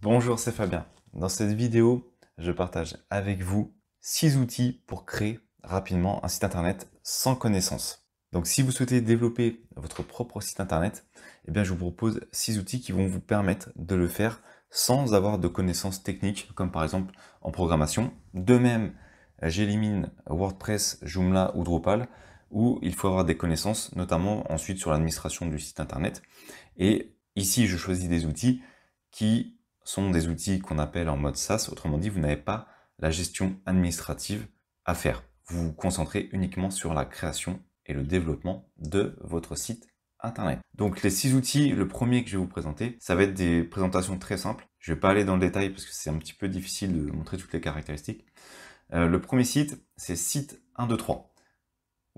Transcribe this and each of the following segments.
Bonjour, c'est Fabien. Dans cette vidéo, je partage avec vous 6 outils pour créer rapidement un site internet sans connaissance. Donc si vous souhaitez développer votre propre site internet, eh bien je vous propose 6 outils qui vont vous permettre de le faire sans avoir de connaissances techniques, comme par exemple en programmation. De même, j'élimine WordPress, Joomla ou Drupal, où il faut avoir des connaissances, notamment ensuite sur l'administration du site internet. Et ici, je choisis des outils qui sont des outils qu'on appelle en mode SaaS. Autrement dit, vous n'avez pas la gestion administrative à faire. Vous vous concentrez uniquement sur la création et le développement de votre site internet. Donc les 6 outils, le premier que je vais vous présenter, ça va être des présentations très simples. Je ne vais pas aller dans le détail parce que c'est un petit peu difficile de montrer toutes les caractéristiques. Le premier site, c'est site 123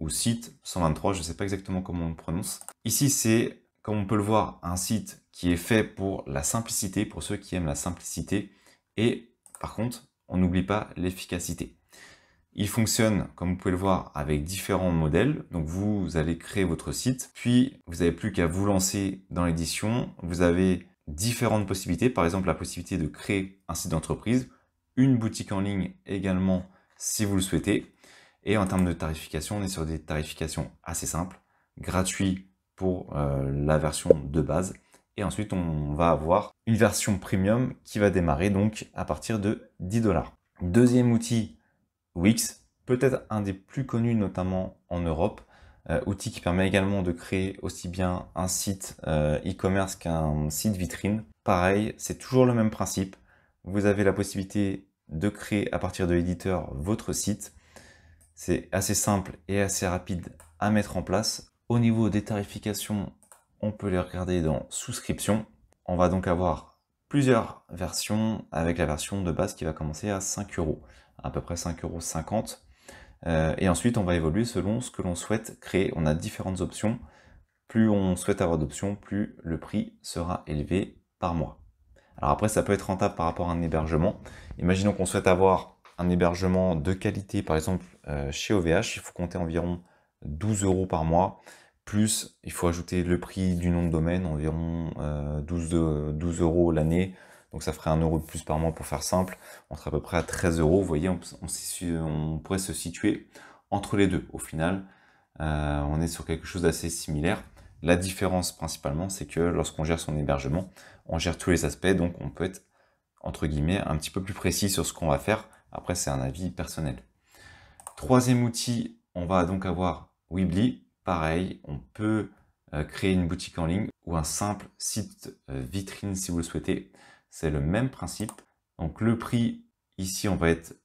ou site 123, je ne sais pas exactement comment on le prononce. Ici, c'est, comme on peut le voir, un site qui est fait pour la simplicité, pour ceux qui aiment la simplicité. Et par contre, on n'oublie pas l'efficacité. Il fonctionne, comme vous pouvez le voir, avec différents modèles. Donc vous allez créer votre site, puis vous n'avez plus qu'à vous lancer dans l'édition. Vous avez différentes possibilités, par exemple la possibilité de créer un site d'entreprise, une boutique en ligne également si vous le souhaitez. Et en termes de tarification, on est sur des tarifications assez simples, gratuits pour la version de base. Et ensuite, on va avoir une version premium qui va démarrer donc à partir de 10 $. Deuxième outil, Wix, peut-être un des plus connus notamment en Europe, outil qui permet également de créer aussi bien un site e-commerce qu'un site vitrine. Pareil, c'est toujours le même principe. Vous avez la possibilité de créer à partir de l'éditeur votre site. C'est assez simple et assez rapide à mettre en place. Au niveau des tarifications, on peut les regarder dans souscription. On va donc avoir plusieurs versions avec la version de base qui va commencer à 5 €, à peu près 5,50 €. Et ensuite, on va évoluer selon ce que l'on souhaite créer. On a différentes options. Plus on souhaite avoir d'options, plus le prix sera élevé par mois. Alors après, ça peut être rentable par rapport à un hébergement. Imaginons qu'on souhaite avoir un hébergement de qualité, par exemple chez OVH, il faut compter environ 12 € par mois, plus il faut ajouter le prix du nom de domaine, environ 12 € l'année, donc ça ferait 1 € de plus par mois pour faire simple, on serait à peu près à 13 €, vous voyez, on pourrait se situer entre les deux. Au final, on est sur quelque chose d'assez similaire. La différence principalement, c'est que lorsqu'on gère son hébergement, on gère tous les aspects, donc on peut être, entre guillemets, un petit peu plus précis sur ce qu'on va faire. Après, c'est un avis personnel. Troisième outil, on va donc avoir Weebly. Pareil, on peut créer une boutique en ligne ou un simple site vitrine si vous le souhaitez. C'est le même principe. Donc le prix, ici, on va être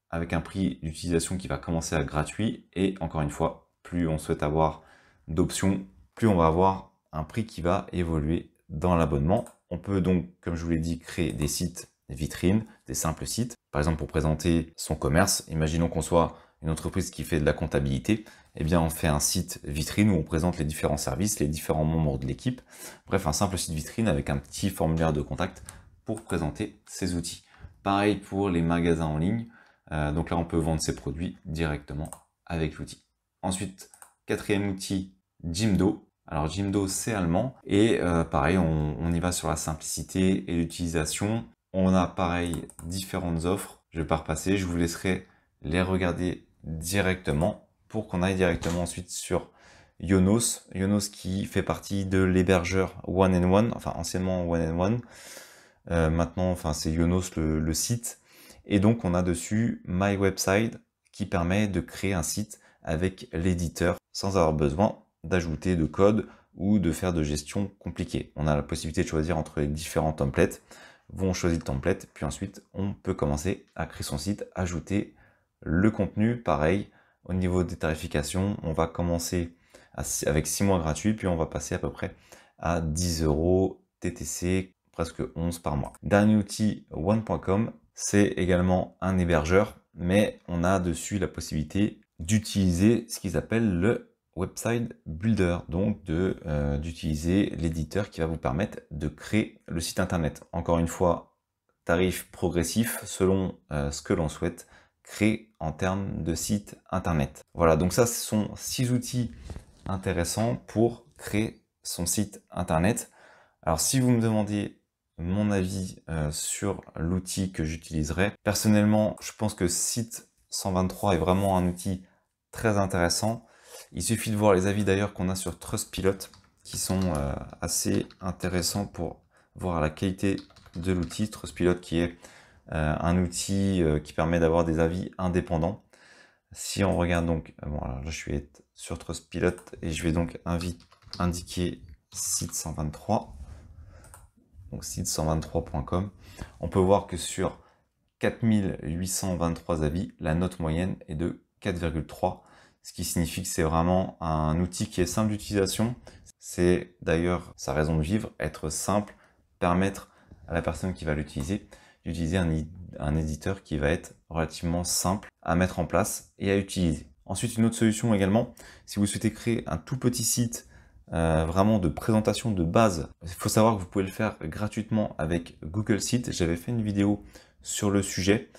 avec un prix d'utilisation qui va commencer à gratuit. Et encore une fois, plus on souhaite avoir d'options, plus on va avoir un prix qui va évoluer dans l'abonnement. On peut donc, comme je vous l'ai dit, créer des sites vitrines, des simples sites. Par exemple, pour présenter son commerce, imaginons qu'on soit une entreprise qui fait de la comptabilité, eh bien on fait un site vitrine où on présente les différents services, les différents membres de l'équipe. Bref, un simple site vitrine avec un petit formulaire de contact pour présenter ses outils. Pareil pour les magasins en ligne. Donc là, on peut vendre ses produits directement avec l'outil. Ensuite, quatrième outil, Jimdo. Alors Jimdo, c'est allemand. Et pareil, on y va sur la simplicité et l'utilisation. On a pareil différentes offres. Je ne vais pas repasser, je vous laisserai les regarder directement pour qu'on aille directement ensuite sur Yonos. Yonos qui fait partie de l'hébergeur One and One, enfin anciennement One and One. Maintenant, enfin c'est Yonos le site. Et donc on a dessus My Website qui permet de créer un site avec l'éditeur sans avoir besoin d'ajouter de code ou de faire de gestion compliquée. On a la possibilité de choisir entre les différents templates. On choisit le template, puis ensuite on peut commencer à créer son site, ajouter le contenu. Pareil, au niveau des tarifications, on va commencer avec 6 mois gratuits, puis on va passer à peu près à 10 € TTC, presque 11 par mois. Dernier outil, one.com, c'est également un hébergeur, mais on a dessus la possibilité d'utiliser ce qu'ils appellent le Website Builder, donc d'utiliser l'éditeur qui va vous permettre de créer le site internet. Encore une fois, tarif progressif selon ce que l'on souhaite créer en termes de site internet. Voilà, donc ça, ce sont 6 outils intéressants pour créer son site internet. Alors si vous me demandez mon avis sur l'outil que j'utiliserai. Personnellement, je pense que Site 123 est vraiment un outil très intéressant. Il suffit de voir les avis d'ailleurs qu'on a sur Trustpilot qui sont assez intéressants pour voir la qualité de l'outil. Trustpilot qui est un outil qui permet d'avoir des avis indépendants. Si on regarde donc, bon alors là je suis sur Trustpilot et je vais donc indiquer Site 123, donc site123.com, on peut voir que sur 4823 avis, la note moyenne est de 4,3, ce qui signifie que c'est vraiment un outil qui est simple d'utilisation. C'est d'ailleurs sa raison de vivre, être simple, permettre à la personne qui va l'utiliser d'utiliser un éditeur qui va être relativement simple à mettre en place et à utiliser. Ensuite, une autre solution également, si vous souhaitez créer un tout petit site vraiment de présentation de base, il faut savoir que vous pouvez le faire gratuitement avec Google Sites. J'avais fait une vidéo sur le sujet,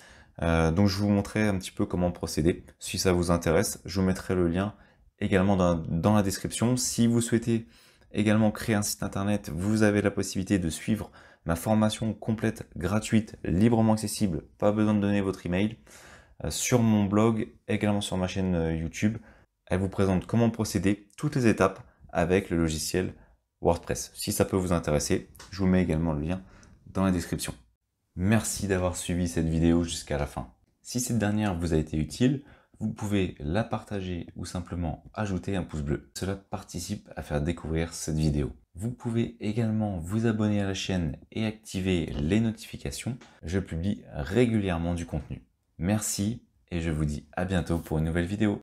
donc je vous montrerai un petit peu comment procéder. Si ça vous intéresse, je vous mettrai le lien également dans la description. Si vous souhaitez également créer un site internet, vous avez la possibilité de suivre ma formation complète, gratuite, librement accessible, pas besoin de donner votre email, sur mon blog, également sur ma chaîne YouTube. Elle vous présente comment procéder, toutes les étapes avec le logiciel WordPress. Si ça peut vous intéresser, je vous mets également le lien dans la description. Merci d'avoir suivi cette vidéo jusqu'à la fin. Si cette dernière vous a été utile, vous pouvez la partager ou simplement ajouter un pouce bleu. Cela participe à faire découvrir cette vidéo. Vous pouvez également vous abonner à la chaîne et activer les notifications. Je publie régulièrement du contenu. Merci et je vous dis à bientôt pour une nouvelle vidéo.